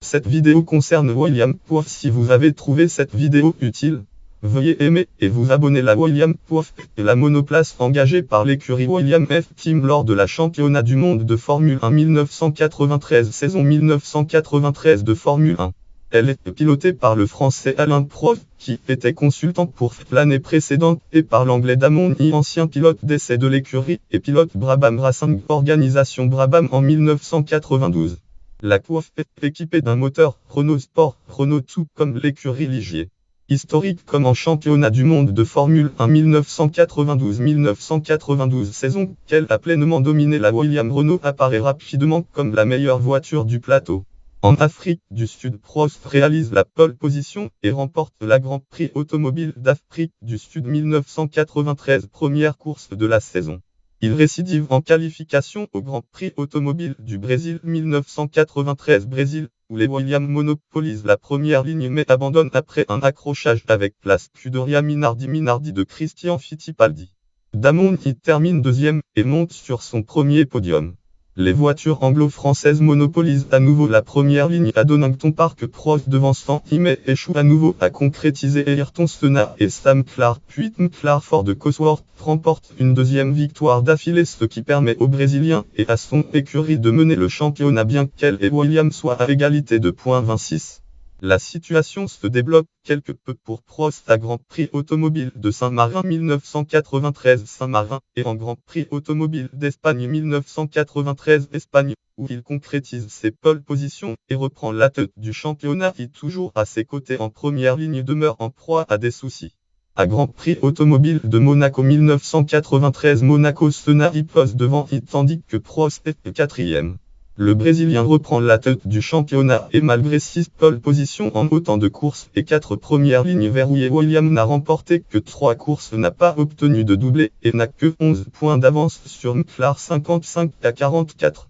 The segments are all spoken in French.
Cette vidéo concerne William Poif. Si vous avez trouvé cette vidéo utile, veuillez aimer et vous abonner. La William Poif est la monoplace engagée par l'écurie William F Team lors de la championnat du monde de Formule 1 1993 saison 1993 de Formule 1. Elle est pilotée par le français Alain Prost, qui était consultant pour l'année précédente, et par l'anglais Damon Hill, ancien pilote d'essai de l'écurie et pilote Brabham Racing Organisation Brabham en 1992. La Poif est équipée d'un moteur Renault Sport, Renault 2 comme l'écurie Ligier. Historique comme en championnat du monde de Formule 1 1992 saison, qu'elle a pleinement dominé, la Williams Renault apparaît rapidement comme la meilleure voiture du plateau. En Afrique du Sud, Prost réalise la pole position et remporte la Grand Prix automobile d'Afrique du Sud 1993, première course de la saison. Il récidive en qualification au Grand Prix automobile du Brésil 1993 Brésil, où les Williams monopolisent la première ligne mais abandonnent après un accrochage avec la Scuderia Minardi de Christian Fittipaldi. Damon y termine deuxième et monte sur son premier podium. Les voitures anglo-françaises monopolisent à nouveau la première ligne à Donington Park. Prost devançant mais échoue à nouveau à concrétiser. Ayrton Senna et Sam Clark puis Ford de Cosworth remportent une deuxième victoire d'affilée, ce qui permet au Brésilien et à son écurie de mener le championnat bien qu'elle et Williams soient à égalité de points 26. La situation se débloque quelque peu pour Prost à Grand Prix automobile de Saint-Marin 1993 Saint-Marin et en Grand Prix automobile d'Espagne 1993 Espagne, où il concrétise ses pole positions et reprend la tête du championnat. Et toujours à ses côtés en première ligne demeure en proie à des soucis. À Grand Prix automobile de Monaco 1993 Monaco, Senna y pose devant tandis que Prost est quatrième. Le Brésilien reprend la tête du championnat et malgré 6 pole positions en autant de courses et 4 premières lignes verrouillées, Williams n'a remporté que 3 courses, n'a pas obtenu de doublé et n'a que 11 points d'avance sur McLaren 55 à 44.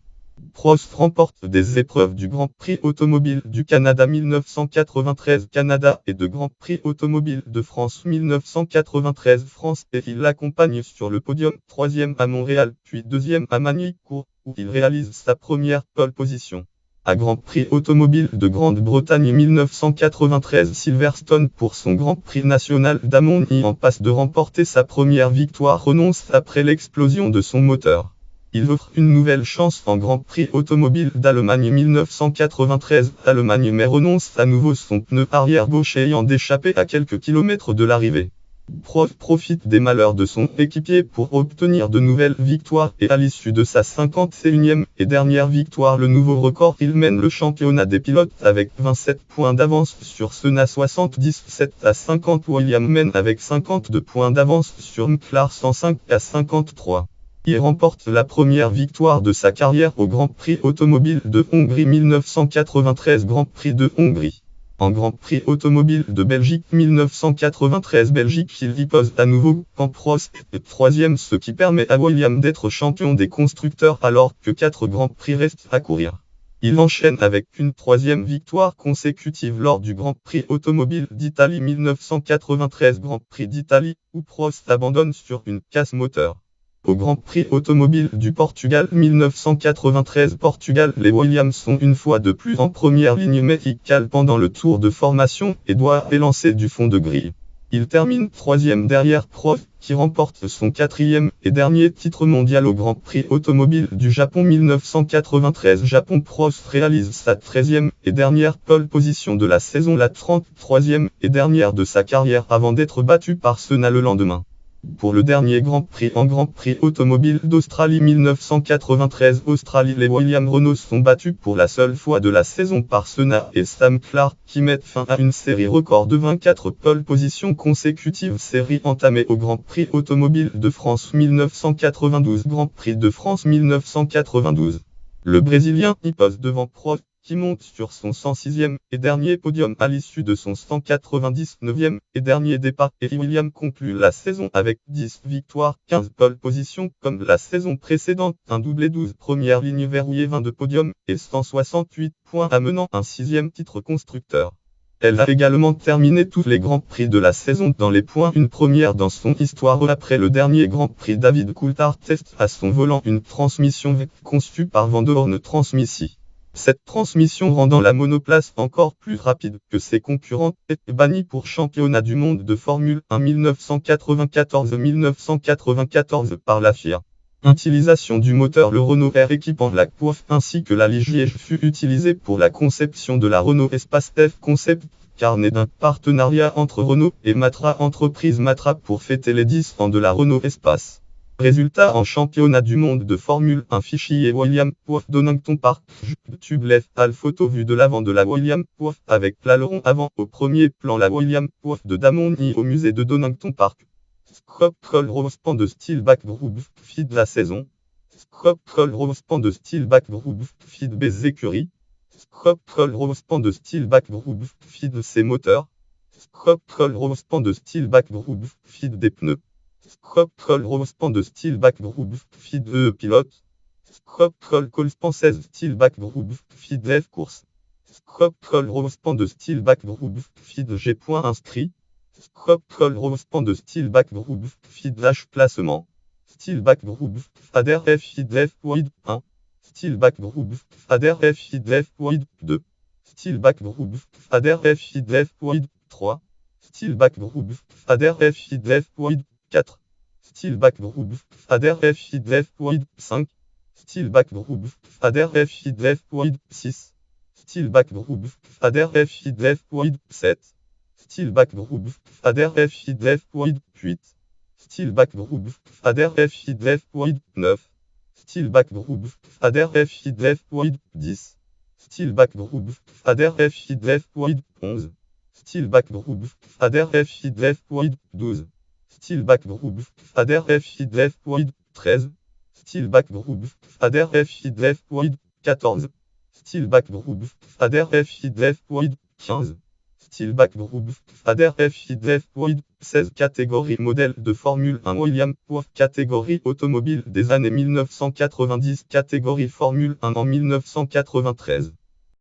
Prost remporte des épreuves du Grand Prix automobile du Canada 1993 Canada et de Grand Prix automobile de France 1993 France et il l'accompagne sur le podium, troisième à Montréal puis deuxième à Magny-Cours, où il réalise sa première pole position. À Grand Prix automobile de Grande-Bretagne 1993 Silverstone pour son Grand Prix national, Damon Hill en passe de remporter sa première victoire renonce après l'explosion de son moteur. Il offre une nouvelle chance en Grand Prix automobile d'Allemagne 1993 Allemagne mais renonce à nouveau, son pneu arrière gauche ayant échappé à quelques kilomètres de l'arrivée. Prost profite des malheurs de son équipier pour obtenir de nouvelles victoires et à l'issue de sa 51e et dernière victoire, le nouveau record, il mène le championnat des pilotes avec 27 points d'avance sur Senna 77 à 50. Williams mène avec 52 points d'avance sur McLaren 105 à 53. Il remporte la première victoire de sa carrière au Grand Prix automobile de Hongrie 1993 Grand Prix de Hongrie. En Grand Prix automobile de Belgique 1993 Belgique, il y pose à nouveau quand Prost est troisième, ce qui permet à Williams d'être champion des constructeurs alors que 4 Grands Prix restent à courir. Il enchaîne avec une troisième victoire consécutive lors du Grand Prix automobile d'Italie 1993 Grand Prix d'Italie, où Prost abandonne sur une casse moteur. Au Grand Prix automobile du Portugal 1993 Portugal, les Williams sont une fois de plus en première ligne mais ils calent pendant le tour de formation et doit élancer du fond de grille. Il termine troisième derrière Prost, qui remporte son quatrième et dernier titre mondial au Grand Prix automobile du Japon 1993 Japon. Prost réalise sa 13e et dernière pole position de la saison, la 33e et dernière de sa carrière avant d'être battu par Senna le lendemain. Pour le dernier Grand Prix en Grand Prix automobile d'Australie 1993 Australie, les Williams Renault sont battus pour la seule fois de la saison par Senna et Sam Clark, qui mettent fin à une série record de 24 pole positions consécutives, série entamée au Grand Prix automobile de France 1992 Grand Prix de France 1992. Le Brésilien y pose devant Prost, qui monte sur son 106e et dernier podium à l'issue de son 199e et dernier départ, et Williams conclut la saison avec 10 victoires, 15 pole positions comme la saison précédente, un doublé, 12 premières lignes verrouillées, 22 podiums et 168 points, amenant un 6e titre constructeur. Elle a également terminé tous les Grands Prix de la saison dans les points, une première dans son histoire après le dernier Grand Prix. David Coulthard teste à son volant une transmission conçue par Vandoorne Transmissie. Cette transmission rendant la monoplace encore plus rapide que ses concurrents est bannie pour championnat du monde de Formule 1 1994 par la FIA. L'utilisation du moteur le Renault R équipant la coiffe ainsi que la Ligier fut utilisée pour la conception de la Renault Espace F Concept, car né d'un partenariat entre Renault et Matra entreprise Matra pour fêter les 10 ans de la Renault Espace. Résultat en championnat du monde de Formule 1 Fichy et William Poif Donington Park. Tube left al photo vue de l'avant de la William Poif avec l'aileron avant au premier plan la William Poif de Damoni au musée de Donington Park. Scrop Call Rospan de style back group feed la saison. Scrop Call Rospan de style back group feed des écuries. Scrop Call Rospan de style back group feed ses moteurs. Scrop Call Rospan de style back group feed des pneus. Scrop Call Rospan de style back group feed pilote. Scrop Call Colspan 16 style back group feed F course. Scrop Call Rospan de style back group feed G point inscrit. Scrop Call Rospan de style back group feed H placement. Style back group fader F feed F wide 1. Style back group fader F feed F wide 2. Style back group fader F feed F wide 3. Style back group fader F feed F wide 4. Style back group fader F feed F wide 5. Style back group fader F feed F wide 6. Style back group fader F feed F wide 7. Style back group fader F feed F wide 8. Style back group fader F feed F wide 9. Style back group fader F feed F wide 10. Style back group fader F feed F wide 11. Style back group fader F feed F wide 12. Style back group fader F feed F wide 13. Style back group fader F feed F wide 14. Style back group fader F feed F wide 15. Style back group fader F feed F wide 16. Catégorie modèle de Formule 1 William Poif. Catégorie automobile des années 1990. Catégorie Formule 1 en 1993.